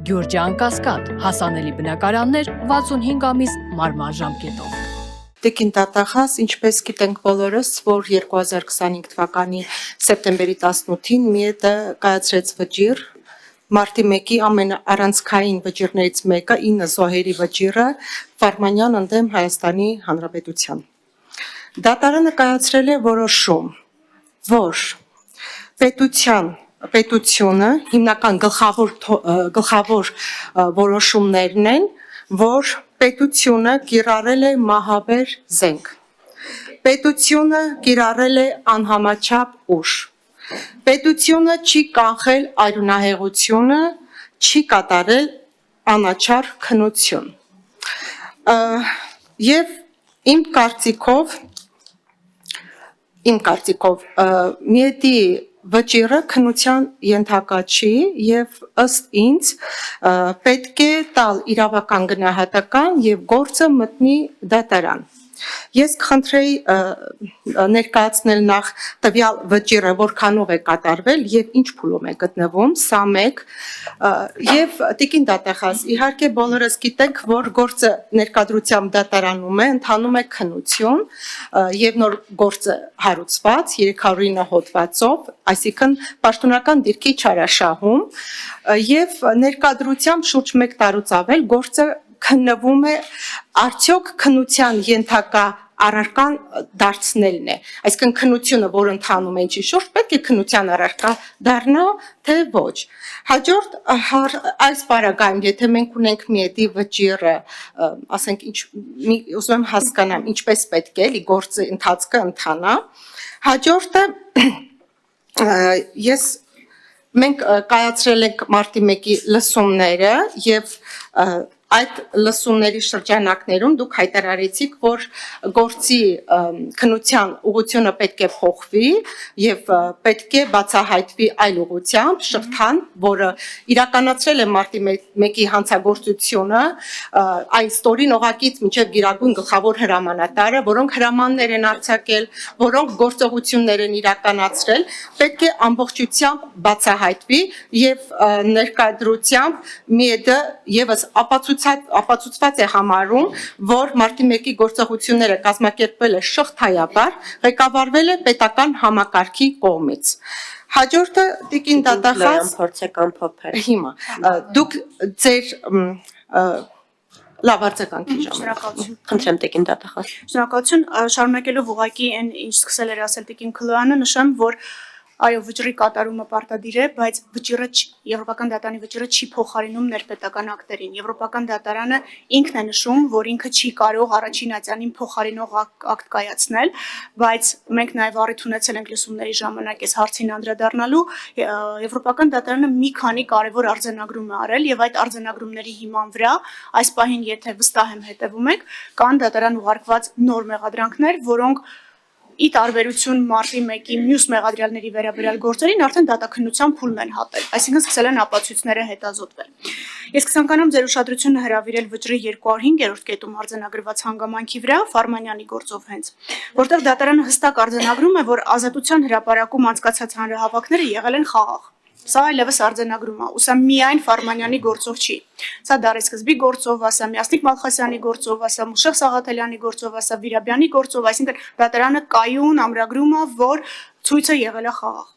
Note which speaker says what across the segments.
Speaker 1: Գյուրջան Կասկադ, հասանելի բնակարաններ 65 ամիս մարման ժամկետով։
Speaker 2: Տիկին Տատախաս, ինչպես գիտենք բոլորս, որ 2025 թվականի սեպտեմբերի 18-ին ՄԻԵՏ-ը կայացրեց վճիռ, մարտի 1-ի ամենաառանցքային վճիռներից մեկը 9 զոհերի վճիռը Ֆարմանյան ընդդեմ Հայաստանի Հանրապետության։ Դատարանը կայացրել է որոշում, որ պետությունը հիմնական գլխավոր որոշումներն են, որ պետությունը կիրառել է մահաբեր զենք, պետությունը կիրառել է անհամաչափ ուժ, պետությունը չի կանխել արյունահեղությունը, չի կատարել անաչառ քննություն։ Եվ իմ կարծիքով ՄԻԵՏ-ի վճիռը քննության ենթակա չի եւ ըստ ինձ պետք է տալ իրավական գնահատական եւ գործը մտնի դատարան։ Ես կխնդրեի ներկայացնել նախ տվյալ վճիռը որքանով է կատարվել եւ ինչ փուլում է գտնվում, սա մեկ, եւ տիկին Տատախաս, իհարկե բոլորս գիտենք, որ գործը ներկայությամբ դատարանում է, ընթանում է քննություն եւ նոր գործը հարուցված 309 հոդվածով, այսինքն պաշտոնական դիրքի չարաշահում եւ ներկայությամբ շուրջ 1 տարուց ավել գործը քննվում է արդյոք քննության ենթակա առարկան դարձնելն է, այսինքն քննությունը, որ ընթանում է ինչի շուրջ, պետք է քննության առարկա դառնա, թե ոչ։ Հաջորդ այս պարագայում, եթե մենք ունենք ՄԻԵՏ-ի վճիռը, ասենք ուզում եմ հասկանամ, ինչպես պետք է էլի գործի ընթացքը ընթանա, հաջորդը մենք կայացրել ենք մարտի 1-ի լսումները եւ այդ լսումների շրջանակներում դուք հայտարարեցիք, որ գործի քննության ուղղությունը պետք է փոխվի եւ պետք է բացահայտվի այլ ուղղությամբ շղթան, որը իրականացրել է մարտի 1-ի հանցագործությունը, այն ստորին օղակից մինչեւ գիրագույն գլխավոր հրամանատարը, որոնք հրամաններ են արձակել, որոնք գործողություններ են իրականացրել, պետք է ամբողջությամբ բացահայտվի եւ ներկայությամբ ՄԻԵՏ-ը եւս ապացուցված է համարում, որ մարտի 1-ի գործողությունները կազմակերպվել է շղթայաբար, ղեկավարվել է պետական համակարգի կողմից։ Հաջորդը տիկին Տատախաս, հիմա դուք ձեր լավ արձագանքի ժամանակ։
Speaker 3: Խնդրեմ տիկին Տատախաս։
Speaker 4: Շնորհակալություն, շարունակելով ուղղակի այն ինչ սկսել էր ասել տիկին Քլոյանը, նշեմ, որ այո, վճռի կատարումը պարտադիր է, բայց Եվրոպական դատարանի վճիռը չի փոխարինում ներպետական ակտերին։ Եվրոպական դատարանը ինքն է նշում, որ ինքը չի կարող առաջին ատյանին փոխարինող ակտ կայացնել, բայց մենք նաև առիթ ունեցել ենք լսումների ժամանակ այս հարցին անդրադառնալու, Եվրոպական դատարանը մի քանի կարևոր արձանագրում է արել եւ այդ արձանագրումների հիման վրա այս պահին, եթե վստահ եմ հետևում եք, կան դատարան ուղարկված նոր մեղադրանքներ, որոնք ի տարբերություն մարտի 1-ի մյուս մեղադրյալների վերաբերյալ գործերին արդեն դատաքննության փուլն են հատել, այսինքն սկսել են ապացույցները հետազոտվել։ Ես կցանկանամ ձեր ուշադրությունը հրավիրել վճռի 205-րդ կետում արձանագրված հանգամանքի վրա Ֆարմանյանի գործով հենց, որտեղ դատարանը հստակ արձանագրում է, որ ազատության հրապարակում անցկացած հանրահավաքները եղել են խաղաղ։ Սա այլևս արձանագրում է, ու սա միայն Ֆարմանյանի գործով չի։ Սա դարեսկզբի գործով, ասա Միասնիկ Մալխասյանի գործով, ասա Մուշեղ Սաղաթելյանի գործով, ասա Վիրաբյանի գործով, այսինքն դատարանը կայուն ամրագրում է, որ ցույցը եղել է խաղաղ։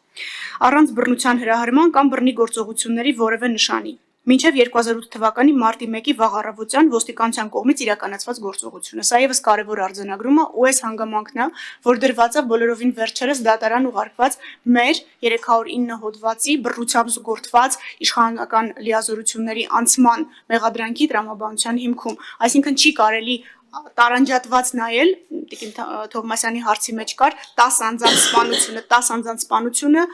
Speaker 4: Առանց բռնության հրահրման կամ բռնի գործողությունների որևէ նշանի։ Մինչև 2008 թվականի մարտի 1-ի վաղ առավոտյան ոստիկանության կողմից իրականացված գործողությունը։ Սա ևս կարևոր արձանագրում է ու այս հանգամանքն է, որ դրված է բոլորովին վերջերս դատարան ուղարկված մեր 309 հոդվածի բռնությամբ զուգորդված իշխանական լիազորությունների անցման մեղադրանքի տրամաբանության հիմքում։ Այսինքն չի կարելի տարանջատված նայել, տիկին Թովմասյանի հարցի մեջ կար 10 անձանց սպանությունը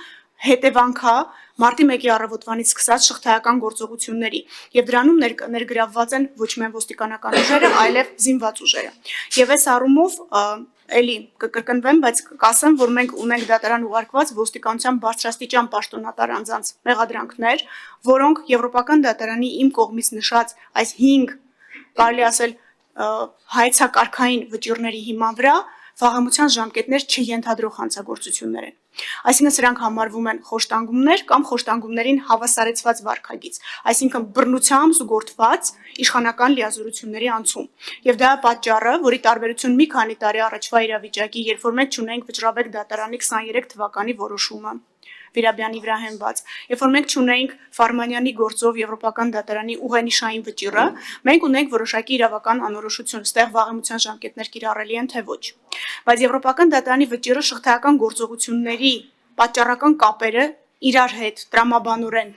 Speaker 4: հետևանքա մարտի 1-ի առավոտվանից սկսած շղթայական գործողությունների եւ դրանում ներգրավված են ոչ միայն ոստիկանական ուժերը, այլև զինված ուժերը։ Եվ այս առումով էլի կկրկնվեմ, բայց կասեմ, որ մենք ունենք դատարան ուղարկված ոստիկանության բարձրաստիճան պաշտոնատար անձանց մեղադրանքներ, որոնք Եվրոպական դատարանի իմ կողմից նշած այս 5 կարելի ասել հայեցակարգային վճիռների հիման վրա վաղամության ժամկետներ չենթադրող հանցագործություններ են։ Այսինքն սրանք համարվում են խոշտանգումներ կամ խոշտանգումներին հավասարեցված վարքագիծ, այսինքն բռնությամբ զուգորդված իշխանական լիազորությունների անցում։ Եվ դա է պատճառը, որի տարբերություն մի քանի տարի առաջվա իրավիճակի, երբ որ մենք ունենք Վճռաբեկ դատարանի 23 թվականի որոշումը Վիրաբյանի վրա հենված, երբ որ մենք չունենք Ֆարմանյանի գործով Եվրոպական դատարանի ուղենիշային վճիռը, մենք ունենք որոշակի իրավական անորոշություն, ստեղ վաղեմության ժամկետներ կիրառելի են թե ոչ։ Բայց Եվրոպական դատարանի վճիռը շղթայական գործողությունների պատճառական կապերը իրար հետ տրամաբանորեն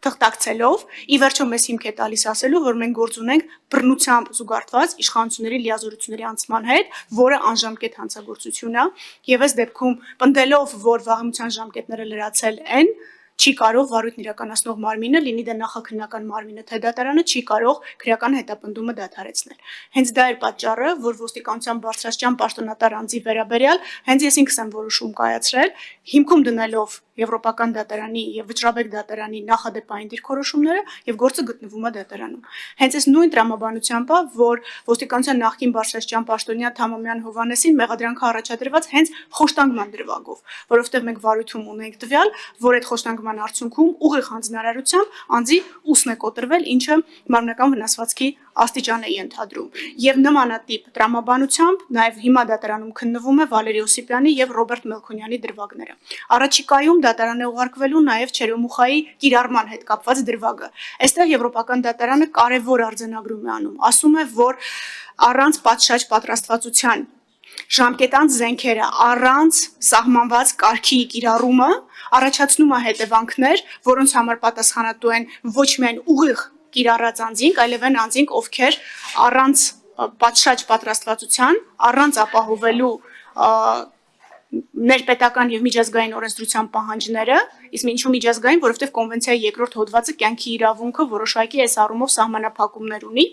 Speaker 4: թղթակցելով, ի վերջո մեզ հիմք է տալիս ասելու, որ մենք գործ ունենք բռնությամբ զուգարտված իշխանությունների լիազորությունների անցման հետ, որը անժամկետ հանցագործություն է, եւ այս դեպքում պնդելով, որ վաղեմության ժամկետները լրացել են, չի կարող վարույթն իրականացնող մարմինը, լինի դա նախաքննական մարմինը, թե դատարանը չի կարող քրեական հետապնդումը դադարեցնել։ Հենց դա էր պատճառը, որ ոստիկանության բարձրաստիճան պաշտոնատար անձի վերաբերյալ հենց ես ինքս եմ որոշում կայացրել, հիմքում դնելով Եվրոպական դատարանի եւ Վճռաբեկ դատարանի նախադեպային դիրքորոշումները եւ գործը գտնվում է դատարանում։ Հենց այս նույն տրամաբանությամբ է, որ ոստիկանության նախկին բարձրաստիճան պաշտոնյա Թամամյան Հովհաննեսին մեղադրանքը առաջադրված հենց խոշտանգման դրվագով, որովհետեւ մենք վարույթում ունենք տվյալ, որ այդ խոշտանգման արդյունքում ուղիղ հանձնարարությամբ անձի ուսն է կոտրվել, ինչը մարմնական վնասվածքի աստիճան է ենթադրում։ Եվ նմանատիպ տրամաբանությամբ նաև հիմա դատարանում քննվում է Վալերի Օսիպյանի եւ Ռոբերտ Մելքոնյանի դրվագները։ Առաջիկայում դատարան է ուղարկվելու նաև Չերոմուխայի կիրառման հետ կապված դրվագը։ Այստեղ Եվրոպական դատարանը կարևոր արձանագրում է անում։ Ասում է, որ առանց պատշաճ պատրաստվածության ժամկետանց զենքերը առանց սահմանված կարգի կիրառումը առաջացնում է հետևանքներ, որոնց համար պատասխանատու են ոչ միայն ուղիղ կիրառած անձինք, այլև այն անձինք, ովքեր առանց պատշաճ պատրաստվածության, առանց ապահովելու ներպետական եւ միջազգային օրենսդրության պահանջները, իսկ ինչու միջազգային, որովհետեւ կոնվենցիայի երկրորդ հոդվածը կյանքի իրավունքը որոշակի այս առումով սահմանափակումներ ունի,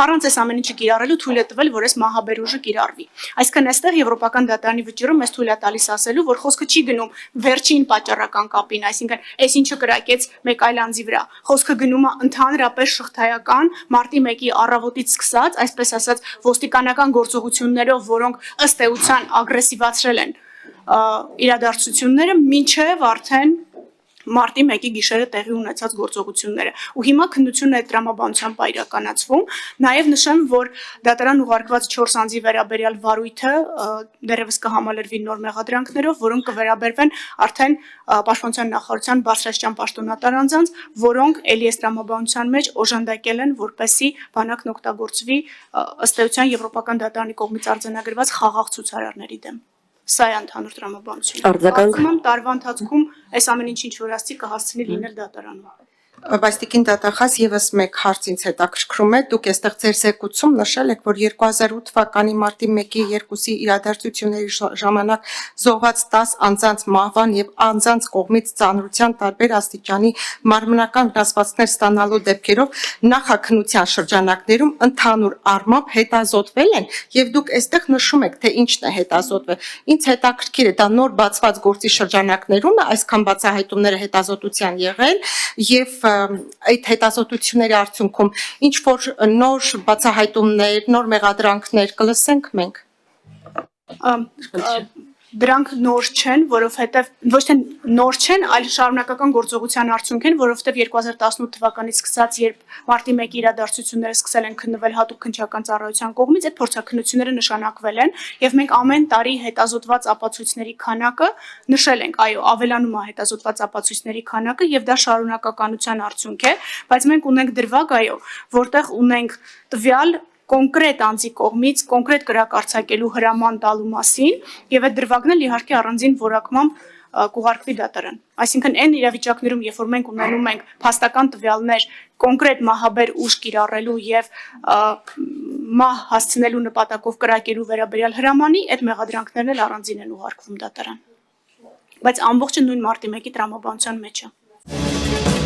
Speaker 4: առանց այս ամեն ինչը կիրառելու թույլ է տվել, որ այս մահաբեր ուժը կիրառվի։ Այսինքն այստեղ Եվրոպական դատարանի վճիռը մեզ թույլ է տալիս ասելու, որ խոսքը չի գնում վերջին պատճառական կապին, այսինքն այս ինչը կրակեց մեկ այլ անձի վրա։ Խոսքը գնում է ընդհանրապես շղթայական մարտի 1-ի առավոտից սկսած, այսպես ասած, ոստիկանական գործողություններով, որոնք ըստ էության ագրեսիվացրել են իրադարձությունները մինչև արդեն մարտի 1-ի գիշերը տեղի ունեցած գործողությունները։ Ու հիմա քննությունն այդ տրամաբանությամբ է իրականացվում։ Նաև նշեմ, որ դատարան ուղարկված 4 անձի վերաբերյալ վարույթը դեռևս կհամալրվի նոր մեղադրանքներով, որոնք կվերաբերվեն արդեն Պաշտպանության նախարարության բարձրաստիճան պաշտոնատար անձանց, որոնք էլի այս տրամաբանության մեջ օժանդակել են, որպեսզի բանակն օգտագործվի ըստ էության Եվրոպական դատարանի կողմից արձանագրված խաղաղ ցուցարարների դեմ։ Սա է ընդհանուր տրամաբանությունը։ Արձագանքում տարվա ընթացքում այս ամեն ինչ որ ասցի կհասցնի լինել դատարանում։
Speaker 2: Բայց տիկին դատախազ եւս մեկ հարց ինձ հետաքրքրում է, դուք այստեղ ձեր զեկուցում նշել եք, որ 2008 թվականի մարտի 1-ի 2-ի իրադարձությունների ժամանակ զոհված 10 անձանց մահվան եւ անձանց կողմից ծանրության տարբեր աստիճանի մարմնական վնասվածքներ ստանալու դեպքերով նախաքննության շրջանակներում ընդհանուր առմամբ հետազոտվել են եւ դուք այստեղ նշում եք, թե ինչն է հետազոտվել։ Ինձ հետաքրքիր է, դա նոր բացված գործի շրջանակներում է այսքան բացահայտումները հետազոտության եղել եւ այդ հետազոտությունների արդյունքում ինչ որ նոր բացահայտումներ, նոր մեղադրանքներ կլսենք մենք։
Speaker 4: Դրանք նոր չեն, որովհետև ոչ թե նոր չեն, այլ շարունակական գործողության արդյունք են, որովհետև 2018 թվականից սկսած, երբ մարտի 1-ի իրադարձությունները սկսել են քննվել հատուկ քննչական ծառայության կողմից, այդ փորձաքննությունները նշանակվել են, եւ մենք ամեն տարի հետազոտված ապացույցների քանակը նշել ենք, այո, ավելանում է հետազոտված ապացույցների քանակը եւ դա շարունակականության արդյունք է, բայց մենք ունենք դրվագ, այո, որտեղ ունենք տվյալ կոնկրետ անձի կողմից կոնկրետ կրակ արձակելու հրաման տալու մասին եւ այդ դրվագն էլ իհարկե առանձին որակմամբ կուղարկվի դատարան։ Այսինքն այն իրավիճակներում, երբ որ մենք ունենում ենք փաստական տվյալներ կոնկրետ մահաբեր ուժ կիրառելու եւ մահ հասցնելու նպատակով կրակելու վերաբերյալ հրամանի, այդ մեղադրանքներն էլ առանձին են ուղարկվում դատարան։ Բայց ամբողջը նույն մարտի 1-ի տրամաբանության մեջ է։